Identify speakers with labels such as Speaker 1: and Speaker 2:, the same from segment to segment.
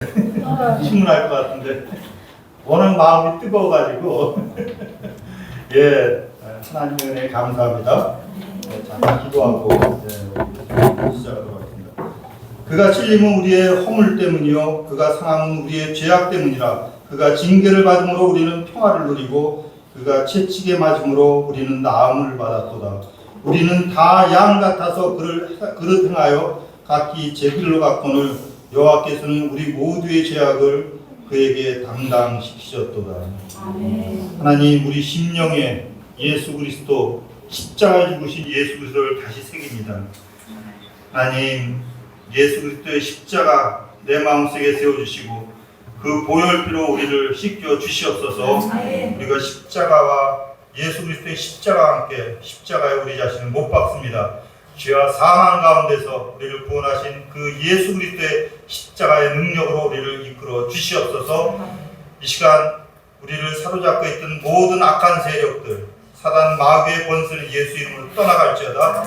Speaker 1: 신문할 것 같은데 워낙 마음이 뜨거워가지고 예, 하나님 은혜 감사합니다. 잠깐 기도하고 시작하도록 하겠습니다. 그가 찔림은 우리의 허물 때문이요 그가 상함은 우리의 죄악 때문이라. 그가 징계를 받음으로 우리는 평화를 누리고 그가 채찍에 맞음으로 우리는 나음을 받았도다. 우리는 다 양 같아서 그릇 행하여 각기 제 길로 갔거늘 여호와께서는 우리 모두의 죄악을 그에게 담당시키셨도다.
Speaker 2: 아멘.
Speaker 1: 하나님, 우리 심령에 예수 그리스도 십자가에 죽으신 예수 그리스도를 다시 새깁니다. 하나님, 예수 그리스도의 십자가 내 마음속에 세워주시고 그 보혈피로 우리를 씻겨 주시옵소서. 우리가 십자가와 예수 그리스도의 십자가와 함께 십자가에 우리 자신을 못 박습니다. 죄와 사망 가운데서 우리를 구원하신 그 예수 그리스도의 십자가의 능력으로 우리를 이끌어 주시옵소서. 이 시간 우리를 사로잡고 있던 모든 악한 세력들, 사단 마귀의 권세를 예수 이름으로 떠나갈지어다.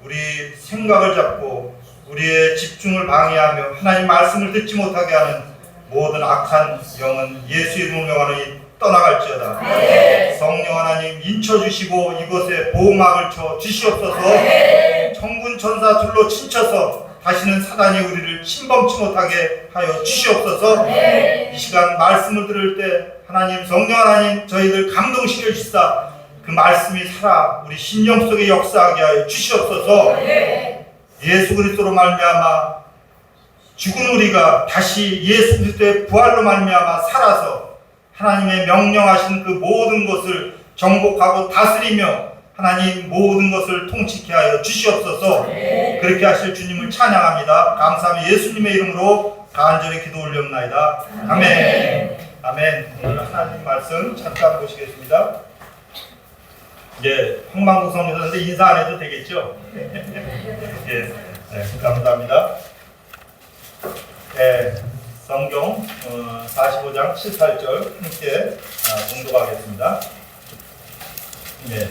Speaker 1: 우리 생각을 잡고 우리의 집중을 방해하며 하나님 말씀을 듣지 못하게 하는 모든 악한 영은 예수 이름으로 명하노니 떠나갈지어다. 성령 하나님 인쳐주시고 이곳에 보호막을 쳐 주시옵소서. 천군 천사 둘로 친쳐서 다시는 사단이 우리를 침범치 못하게 하여 주시옵소서. 이 시간 말씀을 들을 때 하나님, 성령 하나님 저희들 감동시켜 주시사 그 말씀이 살아 우리 심령 속에 역사하게 하여 주시옵소서. 예수 그리스도로 말미암아 죽은 우리가 다시 예수 그리스도의 부활로 말미암아 살아서 하나님의 명령하신 그 모든 것을 정복하고 다스리며 하나님 모든 것을 통치케 하여 주시옵소서. 그렇게 하실 주님을 찬양합니다. 감사하며 예수님의 이름으로 간절히 기도 올려옵나이다. 아멘. 아멘. 오늘 하나님 말씀 잠깐 보시겠습니다. 예, 황망국 성교사인데 인사 안 해도 되겠죠? 예, 감사합니다. 예, 성경 45장 7, 8절 함께 공독하겠습니다. 네,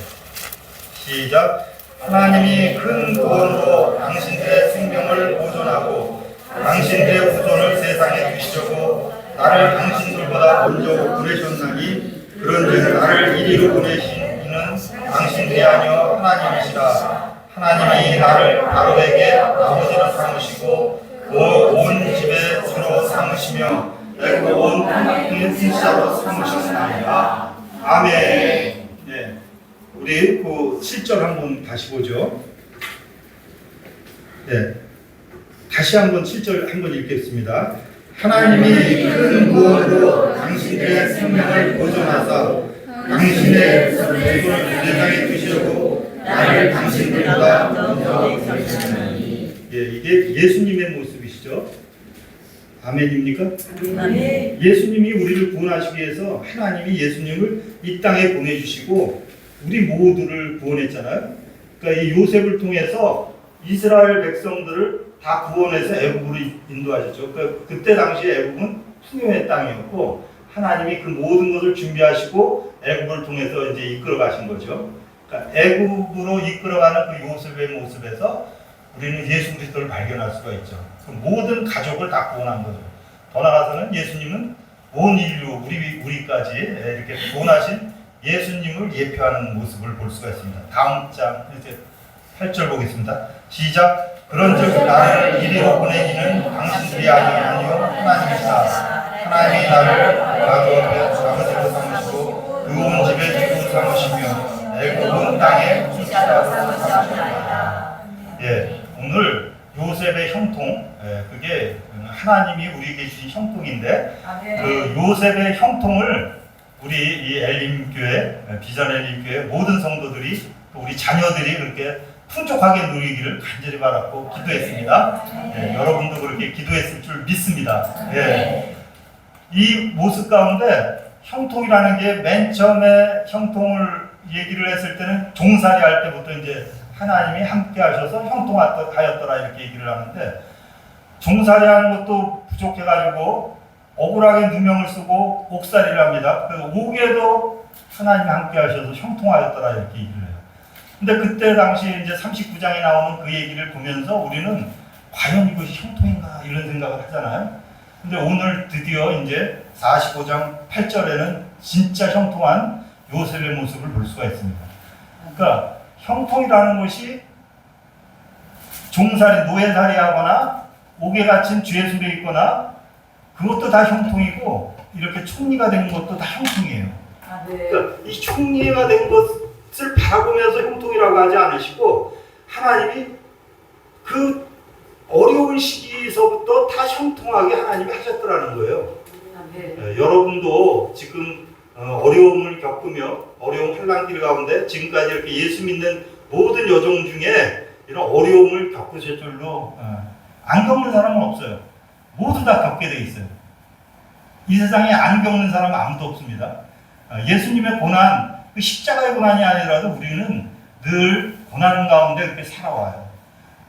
Speaker 1: 시작. 하나님이 큰 구원으로 당신들의 생명을 보존하고 당신들의 후손을 세상에 두시려고 나를 당신들보다 먼저 보내셨나니 그런즉 나를 이리로 보내신 이는 당신들이 아니여 하나님이시라. 하나님이 나를 바로에게 아버지로 삼으시고 온 집에 서로 삼으시며 내가 온 땅의 신사로 삼으셨습니다. 아멘. 네, 우리 그 7절 한번 다시 보죠. 네, 다시 한번 7절 한번 읽겠습니다. 하나님이 큰 구원으로 당신들의 생명을 보존하사 당신의 후손을 세상에 두시려고 나를 당신들보다 먼저 보내셨나니. 예, 이게 예수님의 모습이시죠. 아멘입니까? 아멘. 예수님이 우리를 구원하시기 위해서 하나님이 예수님을 이 땅에 보내주시고 우리 모두를 구원했잖아요. 그러니까 이 요셉을 통해서 이스라엘 백성들을 다 구원해서 애굽으로 인도하셨죠. 그러니까 그때 당시에 애굽은 풍요의 땅이었고 하나님이 그 모든 것을 준비하시고 애굽을 통해서 이제 이끌어 가신 거죠. 그러니까 애굽으로 이끌어가는 그 요셉의 모습에서 우리는 예수 그리스도를 발견할 수가 있죠. 그 모든 가족을 다 구원한 거죠. 더 나아가서는 예수님은 온 인류, 우리까지 이렇게 구원하신 예수님을 예표하는 모습을 볼 수가 있습니다. 다음 장 이제 8절 보겠습니다. 시작. 그런즉 나를 이리로 보내기는 당신들이 아니요 하나님이시라. 하나님이 나를 아버지로 삼으시고 그 온 집에 주로 삼으시며 내 온 땅에 주시라고 삼으셨나이다. 예, 오늘 요셉의 형통, 그게 하나님이 우리에게 주신 형통인데 그 요셉의 형통을 우리 이 엘림교회, 비전 엘림교회 모든 성도들이 또 우리 자녀들이 그렇게 풍족하게 누리기를 간절히 바랐고 기도했습니다. 예, 여러분도 그렇게 기도했을 줄 믿습니다. 예. 이 모습 가운데 형통이라는 게 맨 처음에 형통을 얘기를 했을 때는 종살이 할 때부터 이제 하나님이 함께 하셔서 형통하였더라 이렇게 얘기를 하는데 종살이 하는 것도 부족해가지고 억울하게 누명을 쓰고 옥살이를 합니다. 그 옥에도 하나님이 함께 하셔서 형통하였더라 이렇게 얘기를 해요. 근데 그때 당시 이제 39장에 나오는 그 얘기를 보면서 우리는 과연 이것이 형통인가 이런 생각을 하잖아요. 근데 오늘 드디어 이제 45장 8절에는 진짜 형통한 요셉의 모습을 볼 수가 있습니다. 그러니까 형통이라는 것이 종살이, 노예살이 하거나 옥에 갇힌 죄수로 있거나 그것도 다 형통이고 이렇게 총리가 된 것도 다 형통이에요. 그러니까 이 총리가 된 것을 바라보면서 형통이라고 하지 않으시고 하나님이 그 어려운 시기에서부터 다 형통하게 하나님이 하셨더라는 거예요. 여러분도 지금 어려움을 겪으며 어려운 환난길 가운데 지금까지 이렇게 예수 믿는 모든 여종 중에 이런 어려움을 겪으실 줄로 안 겪는 사람은 없어요. 모두 다 겪게 돼 있어요. 이 세상에 안 겪는 사람은 아무도 없습니다. 예수님의 고난, 그 십자가의 고난이 아니라도 우리는 늘 고난 가운데 그렇게 살아와요.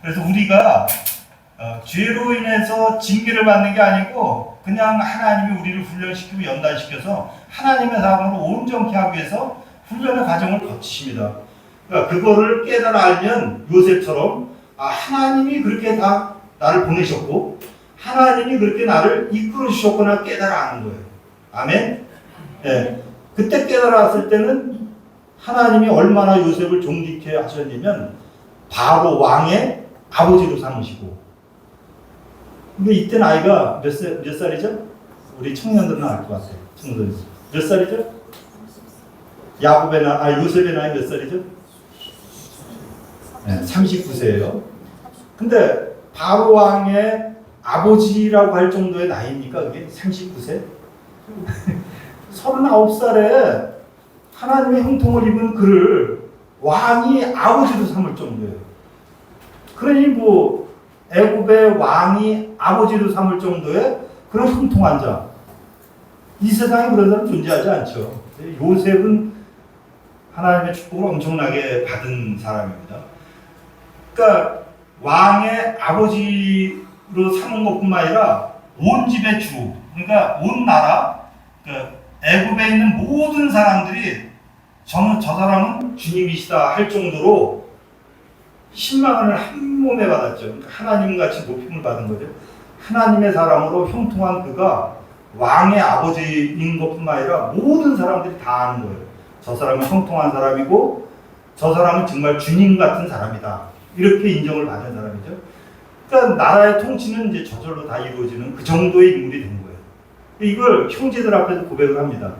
Speaker 1: 그래서 우리가 죄로 인해서 징계를 받는 게 아니고 그냥 하나님이 우리를 훈련시키고 연단시켜서 하나님의 사람으로 온전케 하기 위해서 훈련의 과정을 거치십니다. 그러니까 그거를 깨달아 알면 요셉처럼 하나님이 그렇게 다 나를 보내셨고 하나님이 그렇게 나를 이끌어 주셨구나 깨달아 아는 거예요. 아멘? 네. 그때 깨달았을 때는 하나님이 얼마나 요셉을 존귀케 하셨냐면 바로 왕의 아버지로 삼으시고 근데 이때 나이가 몇 살이죠? 우리 청년들은 알 것 같아요. 청년들 몇 살이죠? 요셉의 나이 몇 살이죠? 네, 39세예요. 근데 바로 왕의 아버지라고 할 정도의 나이입니까? 그게 39세? 39살에 하나님의 형통을 입은 그를 왕이 아버지로 삼을 정도예요. 그러니 뭐 애굽의 왕이 아버지로 삼을 정도의 그런 형통한 자. 이 세상에 그런 사람 존재하지 않죠. 요셉은 하나님의 축복을 엄청나게 받은 사람입니다. 그러니까 왕의 아버지로 삼은 것뿐만 아니라 온 집의 주, 그러니까 온 나라, 그러니까 애굽에 있는 모든 사람들이 저 사람은 주님이시다 할 정도로 10만 원을 한 몸에 받았죠. 그러니까 하나님같이 높임을 받은 거죠. 하나님의 사람으로 형통한 그가 왕의 아버지인 것뿐만 아니라 모든 사람들이 다 아는 거예요. 저 사람은 형통한 사람이고 저 사람은 정말 주님 같은 사람이다. 이렇게 인정을 받은 사람이죠. 그러니까 나라의 통치는 이제 저절로 다 이루어지는 그 정도의 인물이 된 거예요. 이걸 형제들 앞에서 고백을 합니다.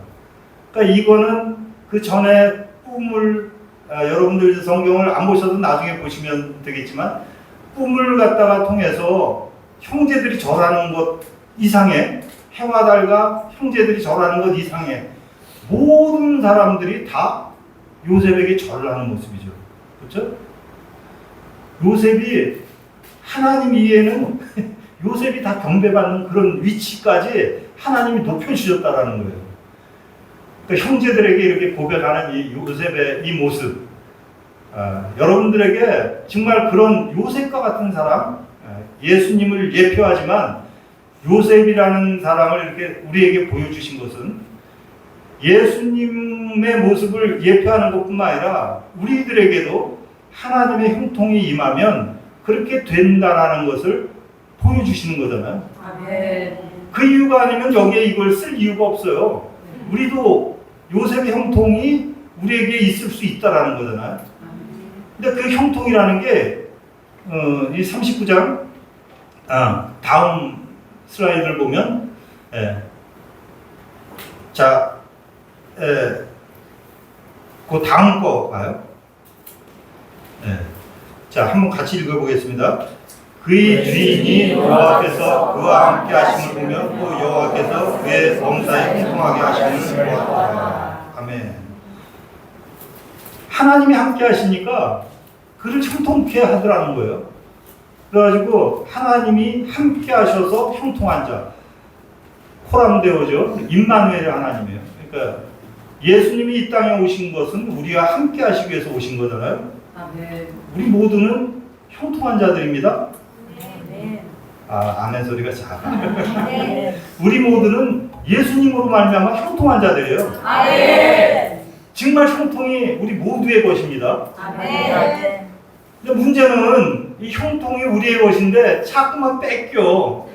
Speaker 1: 그러니까 이거는 그 전에 꿈을 여러분들 성경을 안 보셔도 나중에 보시면 되겠지만 꿈을 갖다가 통해서 형제들이 절하는 것 이상의 해와 달과 형제들이 절하는 것 이상의 모든 사람들이 다 요셉에게 절하는 모습이죠. 그렇죠? 요셉이 하나님 이해는 요셉이 다 경배받는 그런 위치까지 하나님이 높여주셨다라는 거예요. 그러니까 형제들에게 이렇게 고백하는 이 요셉의 이 모습, 여러분들에게 정말 그런 요셉과 같은 사람, 예수님을 예표하지만 요셉이라는 사람을 이렇게 우리에게 보여주신 것은 예수님의 모습을 예표하는 것뿐만 아니라 우리들에게도 하나님의 형통이 임하면 그렇게 된다라는 것을 보여주시는 거잖아요. 아멘. 그 이유가 아니면 여기에 이걸 쓸 이유가 없어요. 우리도 요셉의 형통이 우리에게 있을 수 있다라는 거잖아요. 근데 그 형통이라는 게 이 39장 다음 슬라이드를 보면 그 다음 거 봐요. 자, 한번 같이 읽어보겠습니다. 그의 주인이 여호와께서 그와 함께 하심을 보며 또 여호와께서 그의 범사에 형통하게 하심을 보았다. 아멘. 하나님이 함께 하시니까 그를 형통케 하더라는 거예요. 그래가지고 하나님이 함께 하셔서 형통한 자, 호람되어죠. 임마누엘의 하나님이에요. 그러니까 예수님이 이 땅에 오신 것은 우리와 함께 하시기 위해서 오신 거잖아요. 아멘. 우리 모두는 형통한 자들입니다. 아멘 소리가 작아. 우리 모두는 예수님으로 말미암아 형통한 자들이에요. 아멘. 정말 형통이 우리 모두의 것입니다. 아멘. 근데 문제는 이 형통이 우리의 것인데 자꾸만 뺏겨.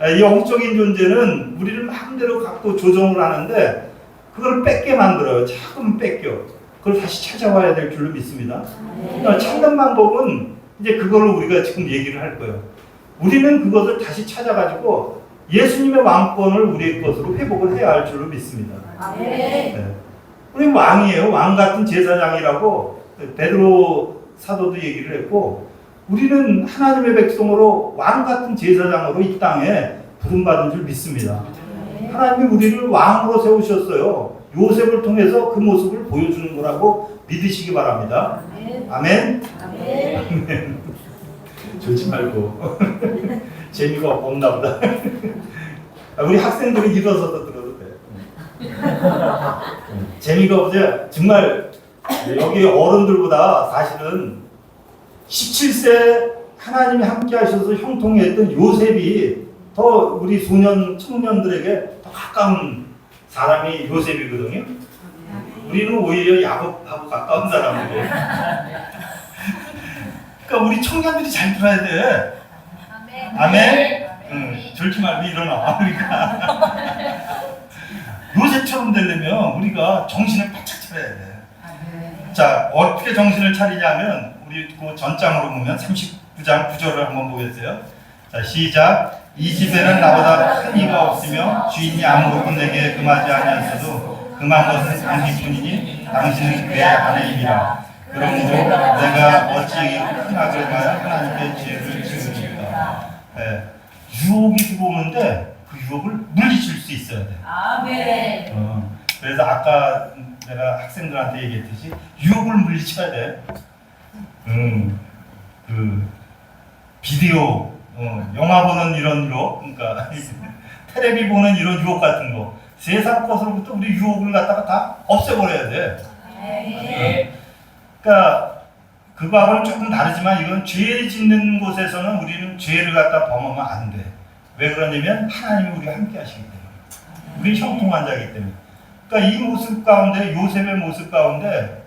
Speaker 1: 이 영적인 존재는 우리를 마음대로 갖고 조정을 하는데 그걸 뺏게 만들어요. 자꾸 뺏겨. 그걸 다시 찾아와야 될 줄로 믿습니다. 그러니까 찾는 방법은 이제 그걸 우리가 지금 얘기를 할 거예요. 우리는 그것을 다시 찾아가지고 예수님의 왕권을 우리의 것으로 회복을 해야 할 줄로 믿습니다. 네. 우리 왕이에요. 왕 같은 제사장이라고 베드로 사도도 얘기를 했고, 우리는 하나님의 백성으로 왕 같은 제사장으로 이 땅에 부름받은 줄 믿습니다. 하나님이 우리를 왕으로 세우셨어요. 요셉을 통해서 그 모습을 보여주는 거라고 믿으시기 바랍니다. 아멘. 아멘. 졸지 말고. 재미가 없나 보다. 우리 학생들이 일어서서 들어도 돼. 재미가 없어요. 정말 여기 어른들보다 사실은 17세 하나님이 함께 하셔서 형통했던 요셉이 더 우리 소년, 청년들에게 더 가까운 사람이 요셉이거든요. 우리는 오히려 야곱하고 가까운 사람이고. 그러니까 우리 청년들이 잘 들어야 돼. 아멘. 절지 말고 일어나. 그러니까 요셉처럼 되려면 우리가 정신을 바짝 차려야 돼. 자, 어떻게 정신을 차리냐면 우리 그 전장으로 보면 39장 9절을 한번 보겠어요. 자, 시작. 이 집에는 나보다 큰 이가 없으며 주인이 아무것도 내게 금하지 아니하였어도 금한 것은 당신뿐이니 당신은 그의 아내이니라. 그러므로 내가 어찌 큰 악을 가야 하나님께 죄를 지으리까. 유혹이 들어오는데 그 유혹을 물리칠 수 있어야 돼. 아멘. 그래서 아까 내가 학생들한테 얘기했듯이 유혹을 물리쳐야 돼. 그 비디오, 영화 보는 이런 유혹, 그러니까 텔레비 보는 이런 유혹 같은 거, 세상 것으로부터 우리 유혹을 갖다가 다 없애버려야 돼. 그러니까 그거하고는 조금 다르지만 이건 죄 짓는 곳에서는 우리는 죄를 갖다 범하면 안 돼. 왜 그러냐면 하나님이 우리와 함께 하시기 때문에. 우리 형통한 자이기 때문에. 그러니까 이 모습 가운데, 요셉의 모습 가운데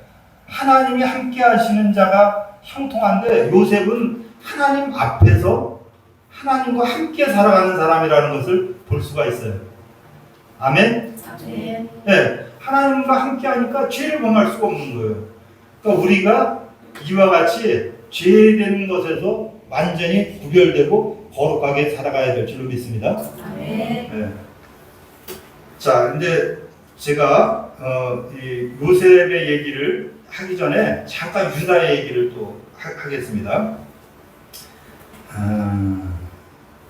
Speaker 1: 하나님이 함께 하시는 자가 형통한데, 요셉은 하나님 앞에서 하나님과 함께 살아가는 사람이라는 것을 볼 수가 있어요. 아멘? 네, 하나님과 함께 하니까 죄를 범할 수가 없는 거예요. 그러니까 우리가 이와 같이 죄된 것에서 완전히 구별되고 거룩하게 살아가야 될 줄로 믿습니다. 네. 자, 근데 제가 이 요셉의 얘기를 하기 전에 잠깐 유다의 얘기를 또 하겠습니다.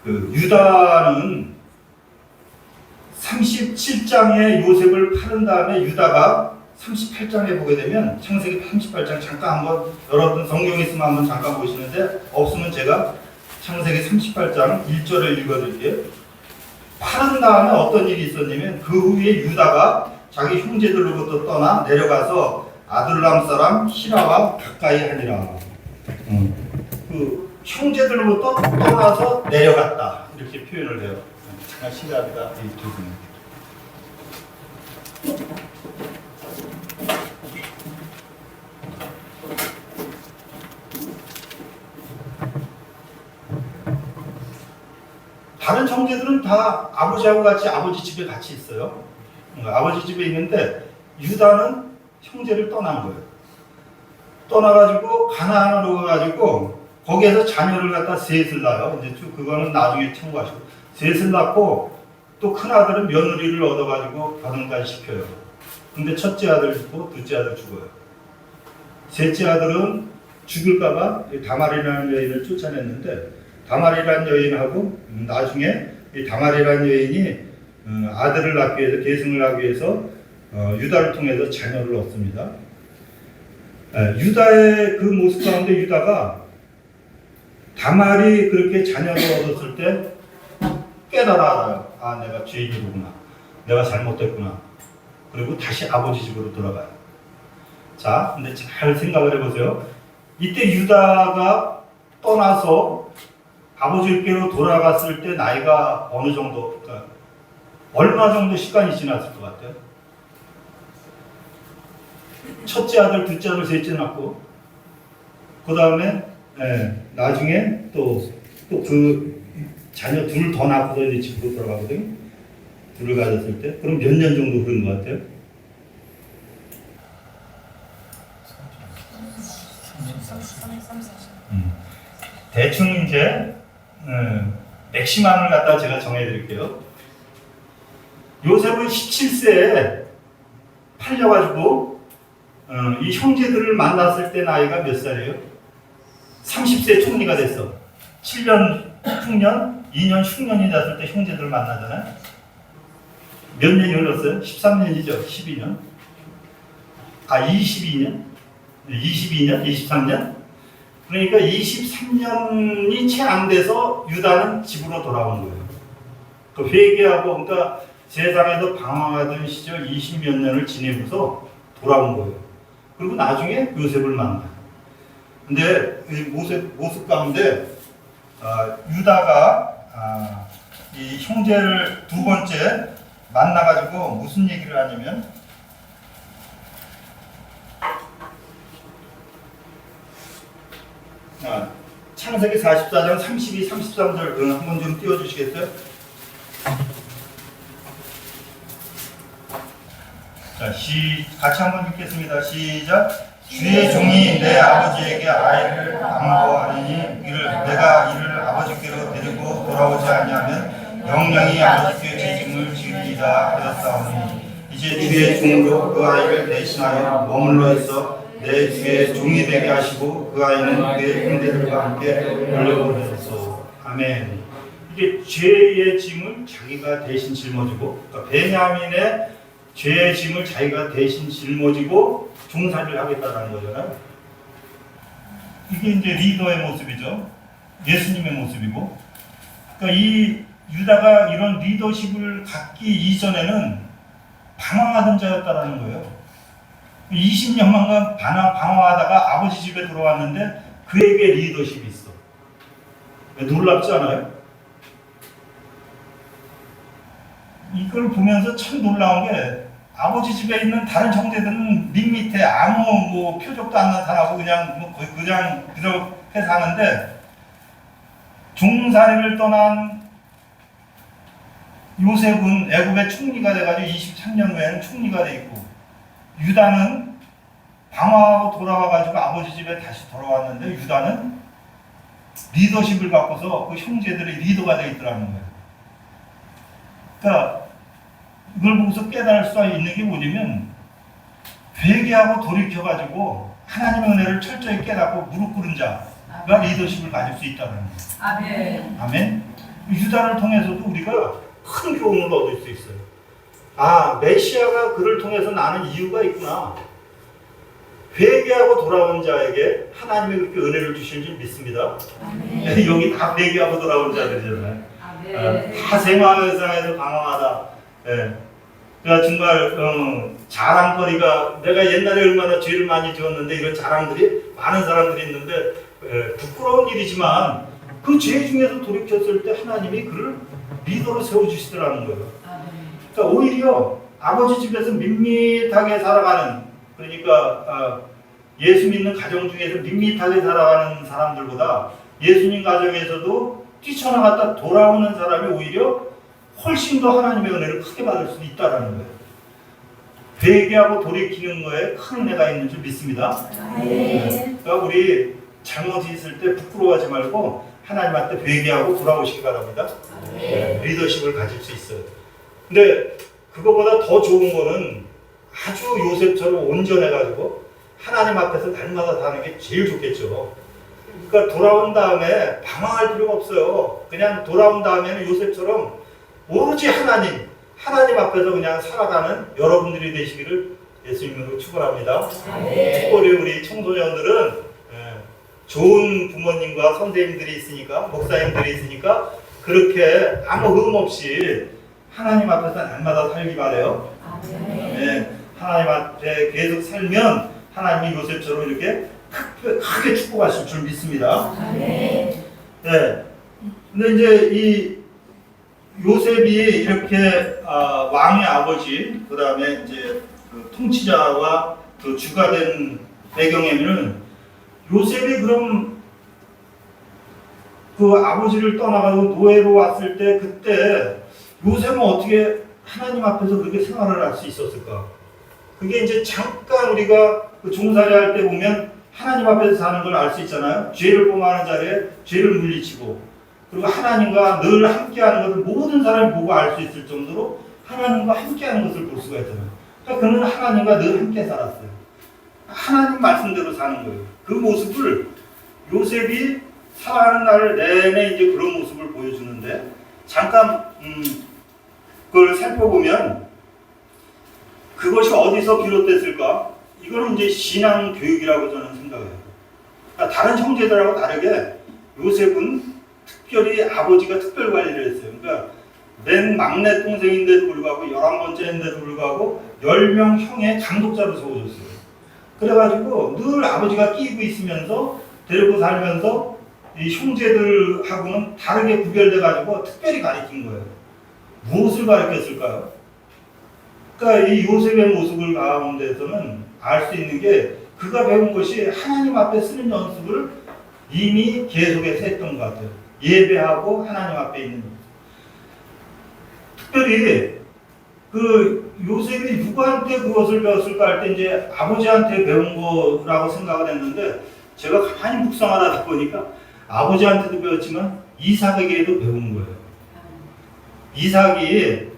Speaker 1: 그 유다는 37장에 요셉을 파는 다음에 유다가 38장에 보게 되면, 창세기 38장 잠깐 한번, 여러분 성경 있으면 한번 잠깐 보시는데 없으면 제가 창세기 38장 1절을 읽어드릴게요. 파는 다음에 어떤 일이 있었냐면 그 후에 유다가 자기 형제들로부터 떠나 내려가서 아둘람 사람 히라와 가까이 하니라. 그 형제들로부터 떠나서 내려갔다, 이렇게 표현을 해요. 잠깐 시간이다. 이 두 분. 다른 형제들은 다 아버지하고 같이 아버지 집에 같이 있어요. 아버지 집에 있는데 유다는 형제를 떠난 거예요. 떠나가지고 가나안으로 가가지고 거기에서 자녀를 갖다 셋을 낳아요. 이제 그거는 나중에 참고하시고, 셋을 낳고 또 큰 아들은 며느리를 얻어가지고 가정까지 시켜요. 근데 첫째 아들 죽고 둘째 아들 죽어요. 셋째 아들은 죽을까봐 다말이라는 여인을 쫓아냈는데, 다말이라는 여인하고 나중에 이 다말이라는 여인이 아들을 낳기 위해서, 계승을 하기 위해서 유다를 통해서 자녀를 얻습니다. 유다의 그 모습 가운데 유다가 다말이 그렇게 자녀를 얻었을 때 깨달아요. 아, 내가 죄인이구나. 내가 잘못됐구나. 그리고 다시 아버지 집으로 돌아가요. 자, 근데 잘 생각을 해보세요. 이때 유다가 떠나서 아버지께로 돌아갔을 때 나이가 어느 정도, 그러니까 얼마 정도 시간이 지났을 것 같아요? 첫째 아들, 둘째 아들, 셋째 낳고, 그 다음에 나중에 또 그 자녀 둘 더 낳고서 이제 집으로 돌아가거든요. 둘을 가졌을 때. 그럼 몇 년 정도 그런 것 같아요? 대충 이제 맥시멈을 갖다 제가 정해드릴게요. 요셉은 17세에 팔려가지고 이 형제들을 만났을 때 나이가 몇 살이에요? 30세 총리가 됐어. 7년 흉년, 2년 흉년이 됐을 때 형제들을 만나잖아요. 몇 년이 흘렀어요? 13년이죠. 12년. 22년? 22년? 23년? 그러니까 23년이 채 안 돼서 유다는 집으로 돌아온 거예요. 그 회개하고, 그러니까 세상에서 방황하던 시절 20몇 년을 지내면서 돌아온 거예요. 그리고 나중에 요셉을 만나. 근데 이 모습 가운데 유다가 이 형제를 두 번째 만나가지고 무슨 얘기를 하냐면, 창세기 44장 32, 33절 한번 좀 띄워주시겠어요? 자, 같이 한번 읽겠습니다. 시작. 주의 종이 내 아버지에게 아이를 방거하리니 이를 내가 이를 아버지께로 데리고 돌아오지 아니하면 영영이 아버지께 죄짐을 지으리이다 하였사오니 이제 주의 종으로 그 아이를 대신하여 머물러 있어 내 주의 종이 되게 하시고 그 아이는 그의 형제들과 함께 돌려보내소서. 아멘. 이게 죄의 짐을 자기가 대신 짊어지고, 그러니까 베냐민의 죄의 짐을 자기가 대신 짊어지고 종살이를 하겠다는 거잖아요. 이게 이제 리더의 모습이죠. 예수님의 모습이고. 그러니까 이 유다가 이런 리더십을 갖기 이전에는 방황하던 자였다라는 거예요. 20년간 방황하다가 아버지 집에 들어왔는데 그에게 리더십이 있어. 놀랍지 않아요? 이걸 보면서 참 놀라운 게, 아버지 집에 있는 다른 형제들은 밋밋해, 아무 표적도 안 나타나고 그냥 그렇게 사는데, 종살이를 떠난 요셉은 애굽의 총리가 돼가지고 23년 후에는 총리가 돼 있고, 유다는 방황하고 돌아와가지고 아버지 집에 다시 돌아왔는데, 유다는 리더십을 갖고서 그 형제들의 리더가 돼 있더라는 거예요. 그러니까 이걸 보고서 깨달을 수 있는 게 뭐냐면, 회개하고 돌이켜가지고 하나님의 은혜를 철저히 깨닫고 무릎 꿇은 자가 리더십을 가질 수 있다는 거예요. 아멘. 아멘. 유다를 통해서도 우리가 큰 교훈을 얻을 수 있어요. 메시아가 그를 통해서 나는 이유가 있구나. 회개하고 돌아온 자에게 하나님이 그렇게 은혜를 주실 줄 믿습니다. 아멘. 여기 다 회개하고 돌아온 자들이잖아요. 다 생활상에서 방황하다. 그러니까 정말 자랑거리가, 내가 옛날에 얼마나 죄를 많이 지었는데 이런 자랑들이 많은 사람들이 있는데 부끄러운 일이지만 그 죄 중에서 돌이켰을 때 하나님이 그를 리더로 세워주시더라는 거예요. 그러니까 오히려 아버지 집에서 밋밋하게 살아가는, 그러니까 예수 믿는 가정 중에서 밋밋하게 살아가는 사람들보다 예수님 가정에서도 뛰쳐나갔다 돌아오는 사람이 오히려 훨씬 더 하나님의 은혜를 크게 받을 수 있다는 거예요. 회개하고 돌이키는 거에 큰 은혜가 있는 줄 믿습니다. 그러니까 우리 잘못이 있을 때 부끄러워하지 말고 하나님한테 회개하고 돌아오시기 바랍니다. 리더십을 가질 수 있어요. 근데 그거보다 더 좋은 거는 아주 요셉처럼 온전해가지고 하나님 앞에서 날마다 사는 게 제일 좋겠죠. 그러니까 돌아온 다음에 방황할 필요가 없어요. 그냥 돌아온 다음에는 요셉처럼 오로지 하나님 앞에서 그냥 살아가는 여러분들이 되시기를 예수님으로 축원합니다. 특별히 우리 청소년들은 좋은 부모님과 선생님들이 있으니까, 목사님들이 있으니까 그렇게 아무 흠 없이 하나님 앞에서 날마다 살기 바래요. 하나님 앞에 계속 살면 하나님이 요셉처럼 이렇게 크게 축복하실 줄 믿습니다. 근데 이제 이 요셉이 이렇게 왕의 아버지, 그 다음에 이제 그 통치자와 그 주가 된 배경에는 요셉이 그럼 그 아버지를 떠나가지고 노예로 왔을 때 그때 요셉은 어떻게 하나님 앞에서 그렇게 생활을 할 수 있었을까? 그게 이제 잠깐 우리가 그 종살이 할 때 보면 하나님 앞에서 사는 걸 알 수 있잖아요. 죄를 범하는 자리에 죄를 물리치고, 그리고 하나님과 늘 함께하는 것을 모든 사람이 보고 알 수 있을 정도로 하나님과 함께하는 것을 볼 수가 있잖아요. 그러니까 그는 하나님과 늘 함께 살았어요. 하나님 말씀대로 사는 거예요. 그 모습을 요셉이 살아가는 날 내내 이제 그런 모습을 보여주는데, 잠깐 그걸 살펴보면 그것이 어디서 비롯됐을까? 이거는 이제 신앙 교육이라고 저는 생각해요. 그러니까 다른 형제들하고 다르게 요셉은 특별히 아버지가 특별 관리를 했어요. 그러니까 맨 막내 동생인데도 불구하고 11번째인데도 불구하고 10명 형의 감독자로 세워줬어요. 그래가지고 늘 아버지가 끼고 있으면서 데리고 살면서 이 형제들하고는 다르게 구별돼가지고 특별히 가르친 거예요. 무엇을 가르쳤을까요? 그러니까 이 요셉의 모습을 가운데서는 알 수 있는 게 그가 배운 것이 하나님 앞에 쓰는 연습을 이미 계속해서 했던 것 같아요. 예배하고 하나님 앞에 있는 것. 특별히 그 요셉이 누구한테 그것을 배웠을까 할 때 이제 아버지한테 배운 거라고 생각을 했는데, 제가 가만히 묵상하다 보니까 아버지한테도 배웠지만 이삭에게도 배운 거예요. 이삭이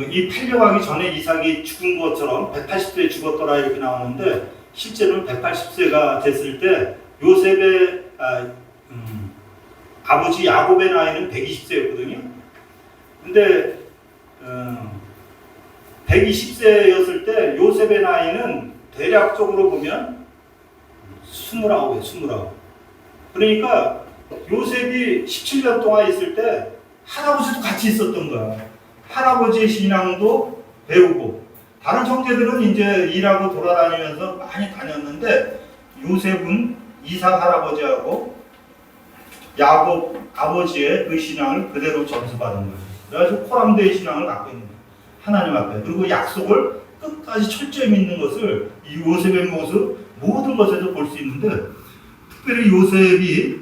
Speaker 1: 이 팔려가기 전에 이삭이 죽은 것처럼 180세에 죽었더라 이렇게 나오는데, 실제로는 180세가 됐을 때 요셉의 아버지 야곱의 나이는 120세였거든요. 근데 120세였을 때 요셉의 나이는 대략적으로 보면 29이에요. 29. 그러니까 요셉이 17년 동안 있을 때 할아버지도 같이 있었던 거야. 할아버지의 신앙도 배우고, 다른 형제들은 이제 일하고 돌아다니면서 많이 다녔는데 요셉은 이삭 할아버지하고 야곱 아버지의 그 신앙을 그대로 전수받은 거예요. 그래서 코람대의 신앙을 갖고 있는 거예요. 하나님 앞에. 그리고 약속을 끝까지 철저히 믿는 것을 이 요셉의 모습 모든 것에서 볼 수 있는데, 특별히 요셉이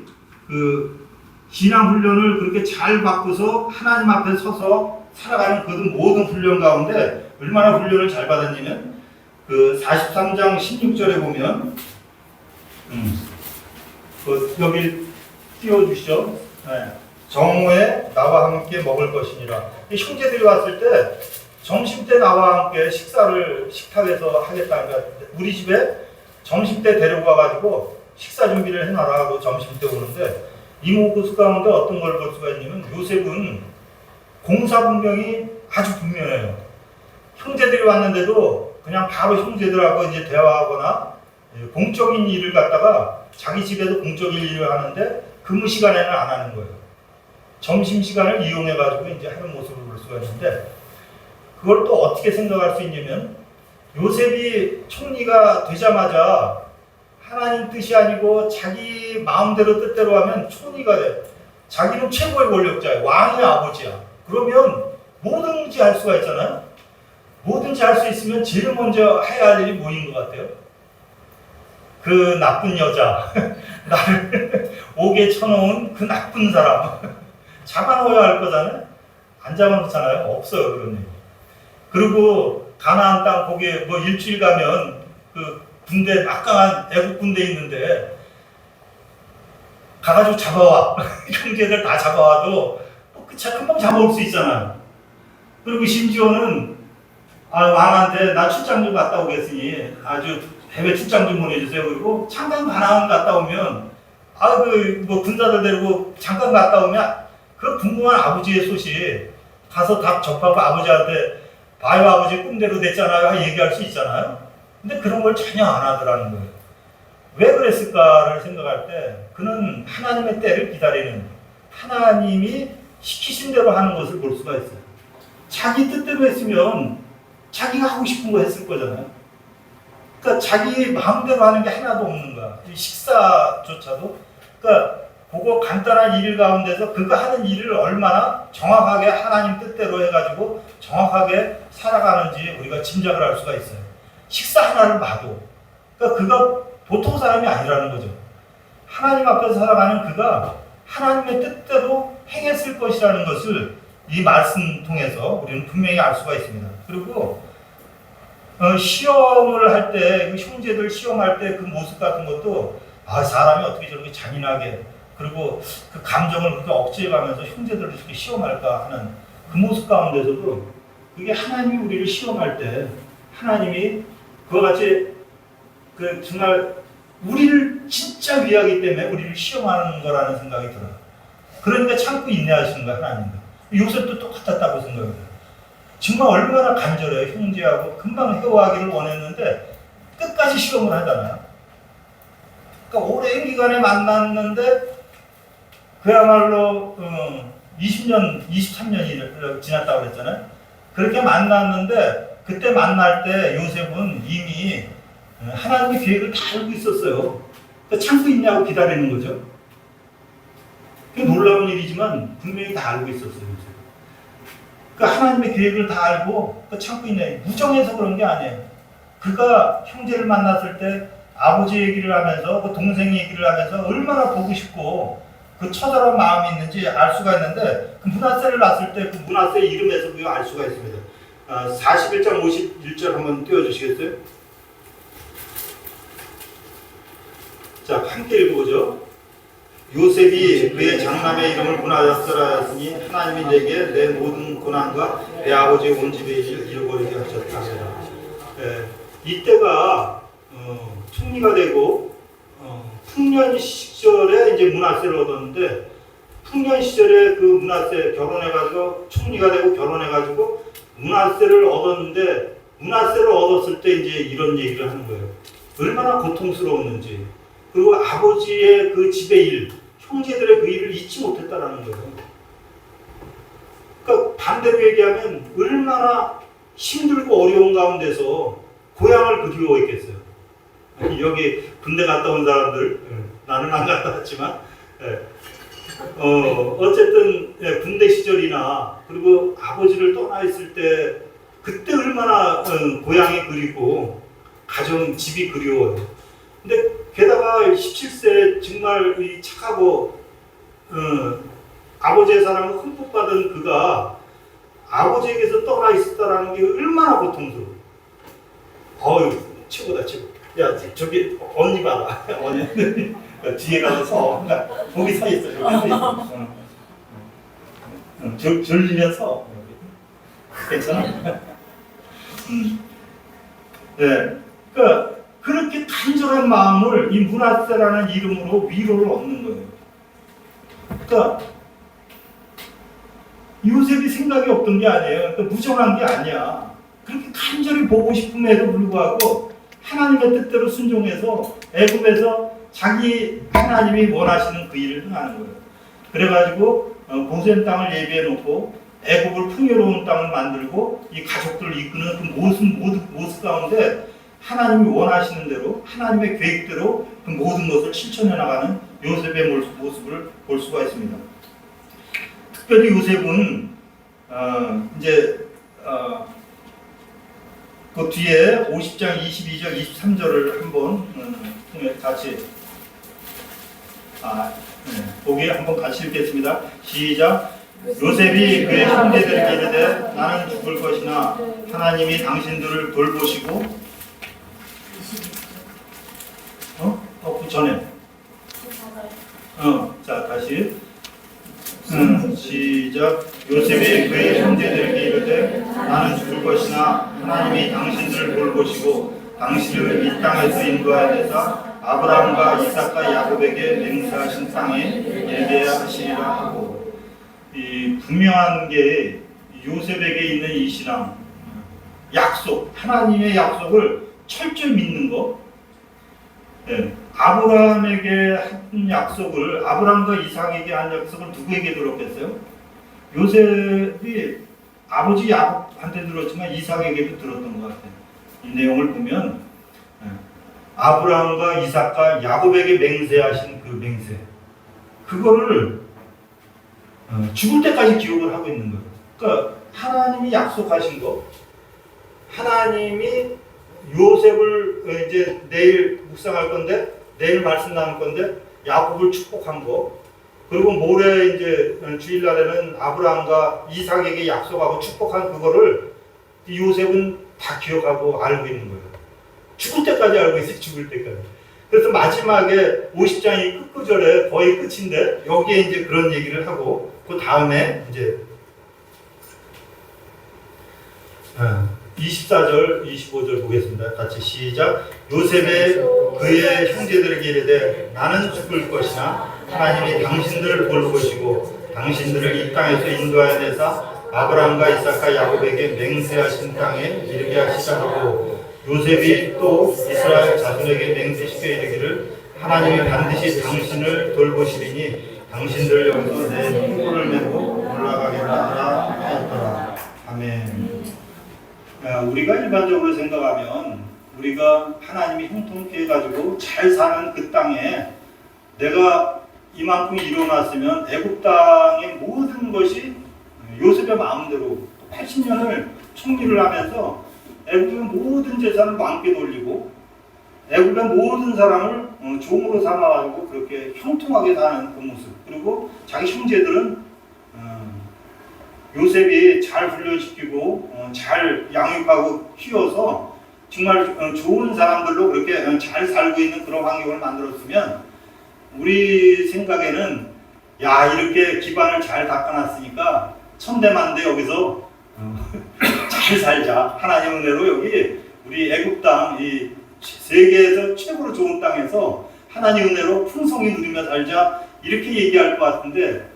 Speaker 1: 그 신앙 훈련을 그렇게 잘 받고서 하나님 앞에 서서 살아가는 그 모든 훈련 가운데 얼마나 훈련을 잘 받았냐면, 그 43장 16절에 보면 여기 띄워주시죠. 네. 정오에 나와 함께 먹을 것이니라. 이 형제들이 왔을 때 점심 때 나와 함께 식탁에서 하겠다. 그러니까 우리 집에 점심 때 데리고 와가지고 식사 준비를 해놔라 하고 점심 때 오는데, 이 모습 가운데 어떤 걸 볼 수가 있냐면 요셉은 공사 분명이 아주 분명해요. 형제들이 왔는데도 그냥 바로 형제들하고 이제 대화하거나 공적인 일을 갖다가 자기 집에서 공적인 일을 하는데 근무 시간에는 안 하는 거예요. 점심 시간을 이용해가지고 이제 하는 모습을 볼 수가 있는데, 그걸 또 어떻게 생각할 수 있냐면, 요셉이 총리가 되자마자 하나님 뜻이 아니고 자기 마음대로 뜻대로 하면 총리가 돼. 자기는 최고의 권력자야. 왕의 아버지야. 그러면 뭐든지 할 수가 있잖아요. 뭐든지 할 수 있으면 제일 먼저 해야 할 일이 뭐인 것 같아요? 그 나쁜 여자, 나를 옥에 쳐놓은 그 나쁜 사람 잡아놓아야 할 거잖아요. 안 잡아놓잖아요. 없어요, 그런 일. 그리고 가나안 땅 거기에 뭐 일주일 가면 그 군대 막강한 애국 군대 있는데 가가지고 잡아와. 형제들 다 잡아와도 그 차 금방 잡아올 수 있잖아요. 그리고 심지어는 왕한테 나 출장 좀 갔다 오겠으니 아주 해외 출장 좀 보내주세요. 그리고 잠깐 가나안 갔다 오면 뭐 군사들 데리고 잠깐 갔다 오면 그 궁금한 아버지의 소식 가서 다 접하고 아버지한테 봐요 아버지 꿈대로 됐잖아요 얘기할 수 있잖아요. 근데 그런 걸 전혀 안 하더라는 거예요. 왜 그랬을까를 생각할 때 그는 하나님의 때를 기다리는, 하나님이 시키신 대로 하는 것을 볼 수가 있어요. 자기 뜻대로 했으면 자기가 하고 싶은 거 했을 거잖아요. 그러니까 자기 마음대로 하는 게 하나도 없는 거야. 식사조차도. 그러니까 그거 간단한 일 가운데서 그가 하는 일을 얼마나 정확하게 하나님 뜻대로 해가지고 정확하게 살아가는지 우리가 짐작을 할 수가 있어요. 식사 하나를 봐도. 그러니까 그가 보통 사람이 아니라는 거죠. 하나님 앞에서 살아가는 그가 하나님의 뜻대로 행했을 것이라는 것을 이 말씀 통해서 우리는 분명히 알 수가 있습니다. 그리고 시험을 할 때, 그 형제들 시험할 때 그 모습 같은 것도 사람이 어떻게 저렇게 잔인하게 그리고 그 감정을 그렇게 억제해가면서 형제들을 이렇게 시험할까 하는 그 모습 가운데서도 그게 하나님이 우리를 시험할 때 하나님이 그와 같이 그 정말 우리를 진짜 위하기 때문에 우리를 시험하는 거라는 생각이 들어요. 그러니까 참고 인내하시는 거야, 하나님도. 요셉도 똑같았다고 생각해요. 정말 얼마나 간절해요. 형제하고 금방 회화하기를 원했는데 끝까지 시험을 하잖아요. 그러니까 오랜 기간에 만났는데 그야말로 20년, 23년이 지났다고 그랬잖아요. 그렇게 만났는데 그때 만날 때 요셉은 이미 하나님의 계획을 다 알고 있었어요. 그러니까 참고 있냐고 기다리는 거죠. 그 놀라운 일이지만 분명히 다 알고 있었어요. 그러니까 하나님의 계획을 다 알고 참고 있냐. 무정해서 그런 게 아니에요. 그가 형제를 만났을 때 아버지 얘기를 하면서 그 동생 얘기를 하면서 얼마나 보고 싶고 그 처절한 마음이 있는지 알 수가 있는데 그 므낫세를 낳았을 때 그 므낫세 이름에서 그거 알 수가 있습니다. 41장 51절 한번 띄워주시겠어요? 자, 함께 읽어보죠. 요셉이 그의 장남의 이름을 므낫세라 하였으니 하나님이 내게 내 모든 고난과 내 아버지의 온 집의 일을 잃어버리게 하셨다. 이때가 총리가 되고 풍년 시절에 이제 므낫세를 얻었는데 풍년 시절에 그 므낫세 결혼해가지고 총리가 되고 결혼해가지고 므낫세를 얻었는데 므낫세를 얻었을 때 이제 이런 얘기를 하는 거예요. 얼마나 고통스러웠는지 그리고 아버지의 그 집의 일, 형제들의 그 일을 잊지 못했다라는 거예요. 그러니까 반대로 얘기하면 얼마나 힘들고 어려운 가운데서 고향을 그리워했겠어요. 여기 군대 갔다 온 사람들, 나는 안 갔다 왔지만, 어쨌든 군대 시절이나 그리고 아버지를 떠나 있을 때 그때 얼마나 고향이 그리고 가정 집이 그리워요. 근데 게다가 17세 정말 착하고 아버지의 사랑을 흠뻑 받은 그가 아버지에게서 떠나 있었다라는 게 얼마나 고통스러워. 최고다 최고. 야 저기 언니 봐라. 언니 뒤에 가서 서. 거기 서 있어. 저기 졸리면서 괜찮아? 네. 그러니까 그렇게 간절한 마음을 이 므낫세라는 이름으로 위로를 얻는 거예요. 그러니까 요셉이 생각이 없던 게 아니에요. 그러니까 무정한 게 아니야. 그렇게 간절히 보고 싶음에도 불구하고 하나님의 뜻대로 순종해서 애굽에서 자기 하나님이 원하시는 그 일을 행하는 거예요. 그래가지고 고센 땅을 예비해 놓고 애굽을 풍요로운 땅을 만들고 이 가족들을 이끄는 그 모습 가운데 하나님이 원하시는 대로 하나님의 계획대로 그 모든 것을 실천해 나가는 요셉의 모습을 볼 수가 있습니다. 특별히 요셉은 그 뒤에 50장 22절 23절을 한번 같이 보기 한번 같이 읽겠습니다. 시작. 요셉이 그의 형제들에게 이르되 나는 죽을 것이나 하나님이 당신들을 돌보시고 그 전에 자 다시 시작. 요셉이 그의 형제들에게 이르되 나는 죽을 것이나 하나님이 당신들을 돌보시고 당신을 이 땅에서 인도하여 내사 아브라함과 이삭과 야곱에게 맹세하신 땅에 일게 하시리라 하고, 이 분명한 게 요셉에게 있는 이 신앙, 약속, 하나님의 약속을 철저히 믿는 거. 아브라함에게 한 약속을, 아브라함과 이삭에게 한 약속을 누구에게 들었겠어요? 요셉이 아버지 야곱한테 들었지만 이삭에게도 들었던 것 같아요. 이 내용을 보면 아브라함과 이삭과 야곱에게 맹세하신 그 맹세, 그거를 죽을 때까지 기억을 하고 있는 거예요. 그러니까 하나님이 약속하신 거, 하나님이 요셉을 이제 내일 묵상할 건데, 내일 말씀 나눌 건데, 야곱을 축복한 거, 그리고 모레 이제 주일날에는 아브라함과 이삭에게 약속하고 축복한 그거를 요셉은 다 기억하고 알고 있는 거예요. 죽을 때까지 알고 있어요. 죽을 때까지. 그래서 마지막에 50장이 끝구절에 거의 끝인데 여기에 이제 그런 얘기를 하고 그 다음에 이제 24절, 25절 보겠습니다. 같이 시작. 요셉의 그의 형제들에게 이르되 나는 죽을 것이나 하나님이 당신들을 볼 것이고 당신들을 이 땅에서 인도하여 내사 아브라함과 이삭과 야곱에게 맹세하신 땅에 이르게 하시자 하고 요셉이 또 이스라엘 자손에게 맹세시켜 이르기를 하나님이 반드시 당신을 돌보시리니 당신들 여기서 내 흉보를 메고 올라가겠다 하였더라. 아멘. 우리가 일반적으로 생각하면 우리가 하나님이 형통케 해가지고 잘 사는 그 땅에 내가 이만큼 일어났으면 애굽 땅의 모든 것이 요셉의 마음대로 80년을 총리를 하면서 애굽의 모든 재산을 왕께 돌리고 애굽의 모든 사람을 종으로 삼아가지고 그렇게 형통하게 사는 그 모습, 그리고 자기 형제들은 요셉이 잘 훈련시키고 잘 양육하고 키워서 정말 좋은 사람들로 그렇게 잘 살고 있는 그런 환경을 만들었으면 우리 생각에는 야, 이렇게 기반을 잘 닦아놨으니까 천대만대 여기서 잘 살자. 하나님 은혜로 여기 우리 애굽 땅, 이 세계에서 최고로 좋은 땅에서 하나님 은혜로 풍성히 누리며 살자, 이렇게 얘기할 것 같은데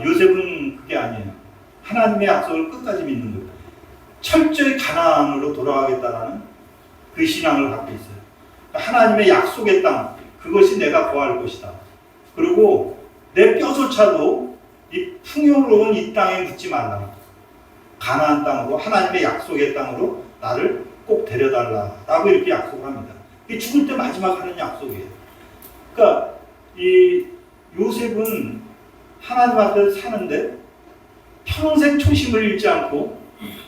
Speaker 1: 요셉은 그게 아니에요. 하나님의 약속을 끝까지 믿는 거예요. 철저히 가나안으로 돌아가겠다라는 그 신앙을 갖고 있어요. 하나님의 약속의 땅, 그것이 내가 거할 것이다. 그리고 내 뼈조차도 이 풍요로운 이 땅에 묻지 말라. 가나안 땅으로, 하나님의 약속의 땅으로 나를 꼭 데려달라라고 이렇게 약속을 합니다. 이게 죽을 때 마지막 하는 약속이에요. 그러니까 이 요셉은 하나님 앞에서 사는데 평생 초심을 잃지 않고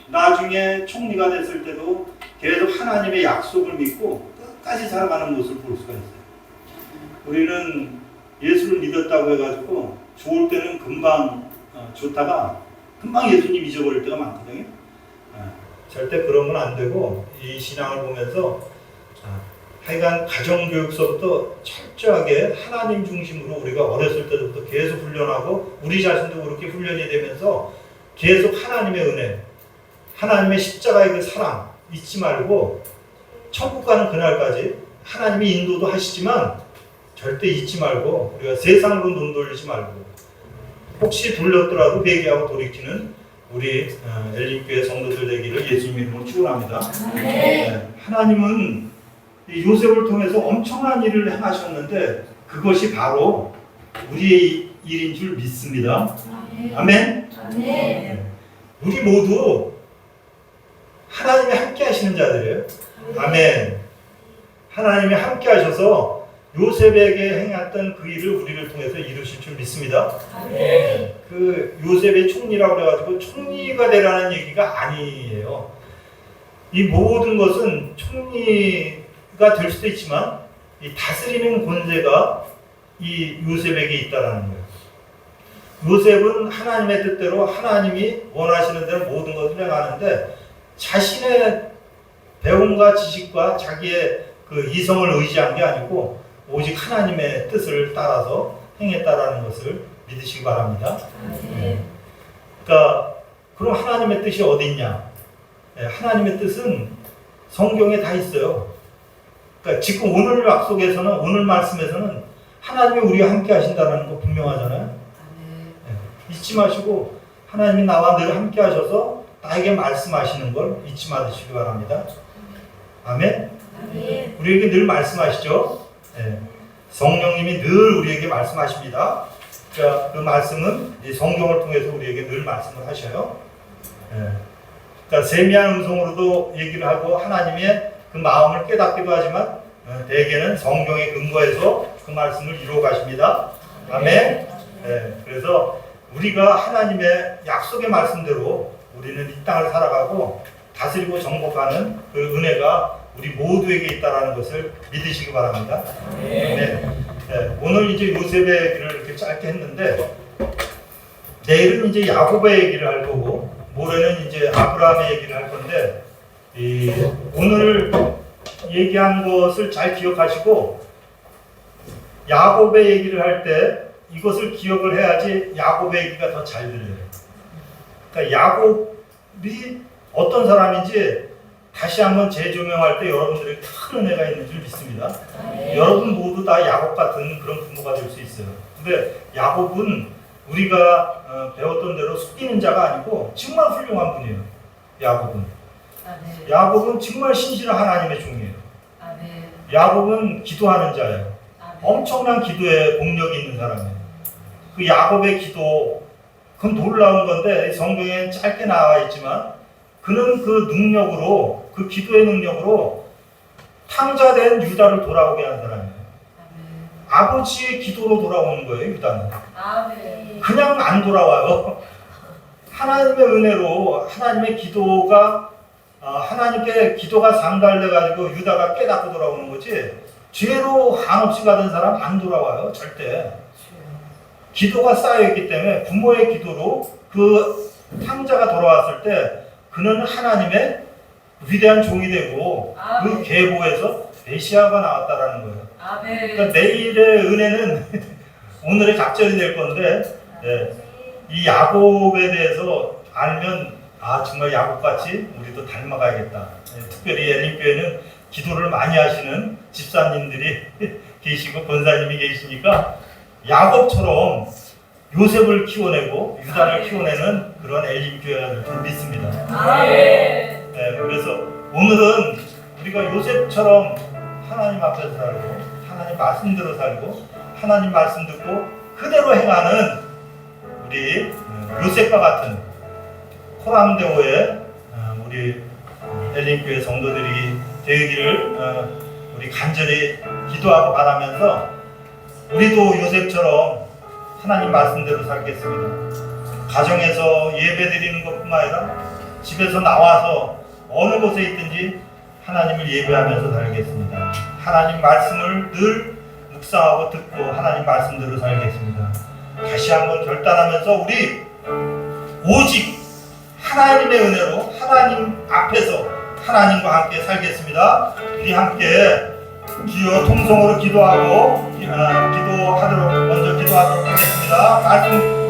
Speaker 1: 나중에 총리가 됐을 때도 계속 하나님의 약속을 믿고 끝까지 살아가는 모습을 볼 수가 있어요. 우리는 예수를 믿었다고 해가지고 좋을 때는 금방 좋다가 금방 예수님 잊어버릴 때가 많거든요. 절대 그러면 안 되고 이 신앙을 보면서 하여간 가정교육서부터 철저하게 하나님 중심으로 우리가 어렸을 때부터 계속 훈련하고 우리 자신도 그렇게 훈련이 되면서 계속 하나님의 은혜, 하나님의 십자가의 그 사랑 잊지 말고 천국 가는 그날까지 하나님이 인도도 하시지만 절대 잊지 말고 우리가 세상으로 눈 돌리지 말고 혹시 돌렸더라도 회개하고 돌이키는 우리 엘림교회 성도들 되기를 예수님 이름으로 축원합니다. 하나님은 이 요셉을 통해서 엄청난 일을 행하셨는데 그것이 바로 우리의 일인 줄 믿습니다. 아멘. 우리 모두 하나님이 함께 하시는 자들이에요. 아멘. 하나님이 함께 하셔서 요셉에게 행했던 그 일을 우리를 통해서 이루실 줄 믿습니다. 그 요셉의 총리라고 그래가지고 총리가 되라는 얘기가 아니에요. 이 모든 것은 총리가 될 수도 있지만 이 다스리는 권세가 이 요셉에게 있다라는 거예요. 요셉은 하나님의 뜻대로 하나님이 원하시는 대로 모든 것을 행하는데 자신의 배움과 지식과 자기의 그 이성을 의지한 게 아니고 오직 하나님의 뜻을 따라서 행했다라는 것을 믿으시기 바랍니다. 그러니까 그럼 하나님의 뜻이 어디 있냐? 하나님의 뜻은 성경에 다 있어요. 그러니까 지금 오늘 약속에서는, 오늘 말씀에서는 하나님이 우리와 함께 하신다는 거 분명하잖아요. 잊지 마시고 하나님이 나와 늘 함께 하셔서 나에게 말씀하시는 걸 잊지 마시기 바랍니다. 아멘? 우리에게 늘 말씀하시죠. 성령님이 늘 우리에게 말씀하십니다. 그러니까 그 말씀은 이 성경을 통해서 우리에게 늘 말씀을 하셔요. 그러니까 세미한 음성으로도 얘기를 하고 하나님의 그 마음을 깨닫기도 하지만 대개는 성경에 근거해서 그 말씀을 이루어 가십니다. 아멘. 그래서 우리가 하나님의 약속의 말씀대로 우리는 이 땅을 살아가고 다스리고 정복하는 그 은혜가 우리 모두에게 있다는 것을 믿으시기 바랍니다. 아멘. 네, 오늘 이제 요셉의 얘기를 이렇게 짧게 했는데 내일은 이제 야곱의 얘기를 할 거고 모레는 이제 아브라함의 얘기를 할 건데 오늘 얘기한 것을 잘 기억하시고 야곱의 얘기를 할 때 이것을 기억을 해야지 야곱의 얘기가 더 잘 들려요. 그러니까 야곱이 어떤 사람인지 다시 한번 재조명할 때 여러분들에게 큰 은혜가 있는 줄 믿습니다. 여러분 모두 다 야곱 같은 그런 부모가 될 수 있어요. 근데 야곱은 우리가 배웠던 대로 속이는 자가 아니고 정말 훌륭한 분이에요. 야곱은 정말 신실한 하나님의 종이에요. 야곱은 기도하는 자예요. 엄청난 기도에 공력이 있는 사람이에요. 그 야곱의 기도, 그건 놀라운 건데 성경에 짧게 나와 있지만 그는 그 능력으로, 그 기도의 능력으로 탕자된 유다를 돌아오게 한 사람이에요. 아버지의 기도로 돌아오는 거예요, 유다는. 그냥 안 돌아와요. 하나님의 은혜로 하나님의 기도가 하나님께 기도가 상달돼가지고 유다가 깨닫고 돌아오는 거지 죄로 한없이 가던 사람 안 돌아와요, 절대. 기도가 쌓여있기 때문에 부모의 기도로 그 탕자가 돌아왔을 때 그는 하나님의 위대한 종이 되고 그 계보에서 메시아가 나왔다라는 거예요. 그러니까 내일의 은혜는 오늘의 작전이 될 건데 이 야곱에 대해서 알면 정말 야곱같이 우리도 닮아가야겠다. 특별히 엘림교회는 기도를 많이 하시는 집사님들이 계시고 권사님이 계시니까 야곱처럼 요셉을 키워내고 유다를 키워내는 그런 엘림교회를 좀 믿습니다. 그래서 오늘은 우리가 요셉처럼 하나님 앞에서 살고 하나님 말씀대로 살고 하나님 말씀 듣고 그대로 행하는 우리 요셉과 같은 코람데오의 우리 엘림교회 성도들이 되기를 우리 간절히 기도하고 바라면서 우리도 요셉처럼 하나님 말씀대로 살겠습니다. 가정에서 예배드리는 것뿐만 아니라 집에서 나와서 어느 곳에 있든지 하나님을 예배하면서 살겠습니다. 하나님 말씀을 늘 묵상하고 듣고 하나님 말씀대로 살겠습니다. 다시 한번 결단하면서 우리 오직 하나님의 은혜로 하나님 앞에서 하나님과 함께 살겠습니다. 우리 함께 주여 통성으로 기도하도록 먼저 기도하도록 하겠습니다. 말씀